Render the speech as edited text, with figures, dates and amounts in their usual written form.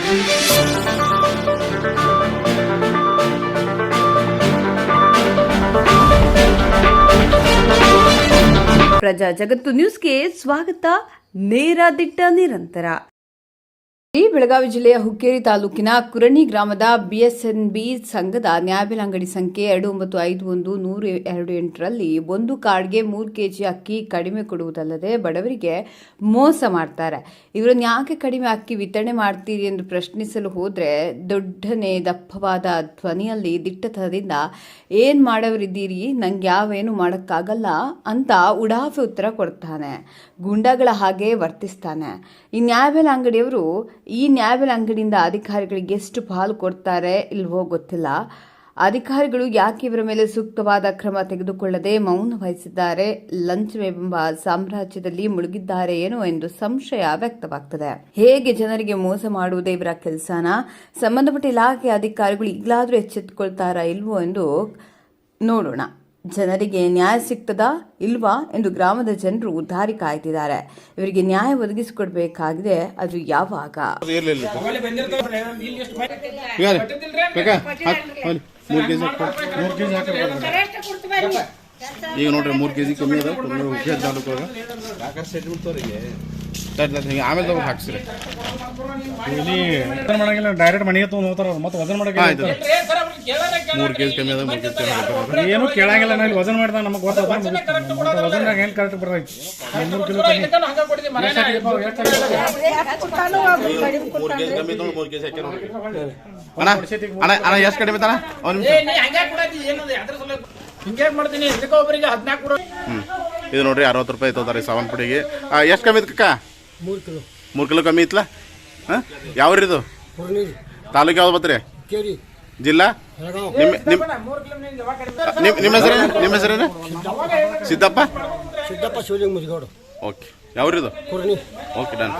ಪ್ರಜಾ ಜಗತ್ತು ನ್ಯೂಸ್ಗೆ ಸ್ವಾಗತ. ನೇರ ದಿಟ್ಟ ನಿರಂತರ. ಬೆಳಗಾವಿ ಜಿಲ್ಲೆಯ ಹುಕ್ಕೇರಿ ತಾಲೂಕಿನ ಕುರಣಿ ಗ್ರಾಮದ ಬಿಎಸ್ಎನ್ಬಿ ಸಂಘದ ನ್ಯಾಯಬೆಲೆ ಅಂಗಡಿ ಸಂಖ್ಯೆ 2951-128 ರಲ್ಲಿ ಒಂದು ಕಾರ್ಡ್ಗೆ 3 ಕೆಜಿ ಅಕ್ಕಿ ಕಡಿಮೆ ಕೊಡುವುದಲ್ಲದೆ ಬಡವರಿಗೆ ಮೋಸ ಮಾಡ್ತಾರೆ. ಇವರನ್ನು ಯಾಕೆ ಕಡಿಮೆ ಅಕ್ಕಿ ವಿತರಣೆ ಮಾಡ್ತೀರಿ ಎಂದು ಪ್ರಶ್ನಿಸಲು ಹೋದ್ರೆ ದೊಡ್ಡನೆ ದಪ್ಪವಾದ ಧ್ವನಿಯಲ್ಲಿ ದಿಟ್ಟತನದಿಂದ ಏನ್ ಮಾಡವರಿದ್ದೀರಿ, ನಂಗೆ ಯಾವೇನು ಮಾಡೋಕ್ಕಾಗಲ್ಲ ಅಂತ ಉಡಾಫೆ ಉತ್ತರ ಕೊಡ್ತಾನೆ. ಗುಂಡಗಳ ಹಾಗೆ ವರ್ತಿಸ್ತಾನೆ. ಈ ನ್ಯಾಯಬೆಲೆ ಅಂಗಡಿಯವರು ಈ ನ್ಯಾಯಬೆಲೆ ಅಂಗಡಿಯಿಂದ ಅಧಿಕಾರಿಗಳಿಗೆ ಎಷ್ಟು ಪಾಲು ಕೊಡ್ತಾರೆ ಇಲ್ವೋ ಗೊತ್ತಿಲ್ಲ. ಅಧಿಕಾರಿಗಳು ಯಾಕೆ ಇವರ ಮೇಲೆ ಸೂಕ್ತವಾದ ಕ್ರಮ ತೆಗೆದುಕೊಳ್ಳದೆ ಮೌನ ವಹಿಸಿದ್ದಾರೆ, ಲಂಚವೆಂಬ ಸಾಮ್ರಾಜ್ಯದಲ್ಲಿ ಮುಳುಗಿದ್ದಾರೆ ಏನೋ ಎಂದು ಸಂಶಯ ವ್ಯಕ್ತವಾಗ್ತದೆ. ಹೇಗೆ ಜನರಿಗೆ ಮೋಸ ಮಾಡುವುದೇ ಇವರ ಕೆಲಸನ? ಸಂಬಂಧಪಟ್ಟ ಇಲಾಖೆ ಅಧಿಕಾರಿಗಳು ಈಗಲಾದರೂ ಎಚ್ಚೆತ್ತುಕೊಳ್ತಾರಾ ಇಲ್ವೋ ಎಂದು ನೋಡೋಣ. ಜನರಿಗೆ ನ್ಯಾಯ ಸಿಗ್ತದಾ ಇಲ್ವಾ ಎಂದು ಗ್ರಾಮದ ಜನರು ದಾರಿ ಕಾಯ್ತಿದ್ದಾರೆ. ಇವರಿಗೆ ನ್ಯಾಯ ಒದಗಿಸಿಕೊಡ್ಬೇಕಾಗಿದೆ, ಅದು ಯಾವಾಗ? ಈಗ ನೋಡ್ರಿ 3 ಕೆಜಿ ಕಮ್ಮಿ ಅದ ಆಮೇಲೆ ಹಾಕ್ಸ್ರಿ. ಮಾಡಂಗಿಲ್ಲ, ಡೈರೆಕ್ಟ್ ಮನೆಗೆ ತಗೊಂಡ್ ಹೋಗ್ತಾರ. ಮತ್ತೆ ವಜನ್ ಮಾಡಕ್ಕೆ 3 ಕೆಜಿ ಕಮ್ಮಿ ಅದ, 3 ಕೆಜಿ ಏನು ಕೇಳಂಗಿಲ್ಲ. ನಾವು ವಜನ್ ಮಾಡಿದ ನಮಗೆ ಗೊತ್ತಾಗ ವಜನ್ದಾಗ ಏನ್ ಕರೆಕ್ಟ್ ಬರ್ತೈತಿ. 3 ಕಿಲೋ ಕಮ್ಮಿ ಅಣ್ಣ ಎಷ್ಟು ಕಡಿಮೆ ತಾನ ಇದು ನೋಡ್ರಿ 60 ರೂಪಾಯಿ ತಗೋತಾರೆ ಸಾವನ್ ಪುಡಿಗೆ. ಎಷ್ಟು ಕಮ್ಮಿ ಇತ್ತು ಕಕ್ಕ? 3 ಕಿಲೋ ಕಮ್ಮಿ ಇತ್ತಲ್ಲ. ಯಾವ್ರಿ ಇದು? ತಾಲೂಕು ಯಾವ್ದು ಬತ್ರಿ? ಜಿಲ್ಲಾ? ನಿಮ್ಮ ಹೆಸರೇನು? ಸಿದ್ದಪ್ಪ ಶಿವಲಿಂಗ ಮುಜಗೋಡು. ಓಕೆ, ಯಾವ್ರಿದು? Okay, done.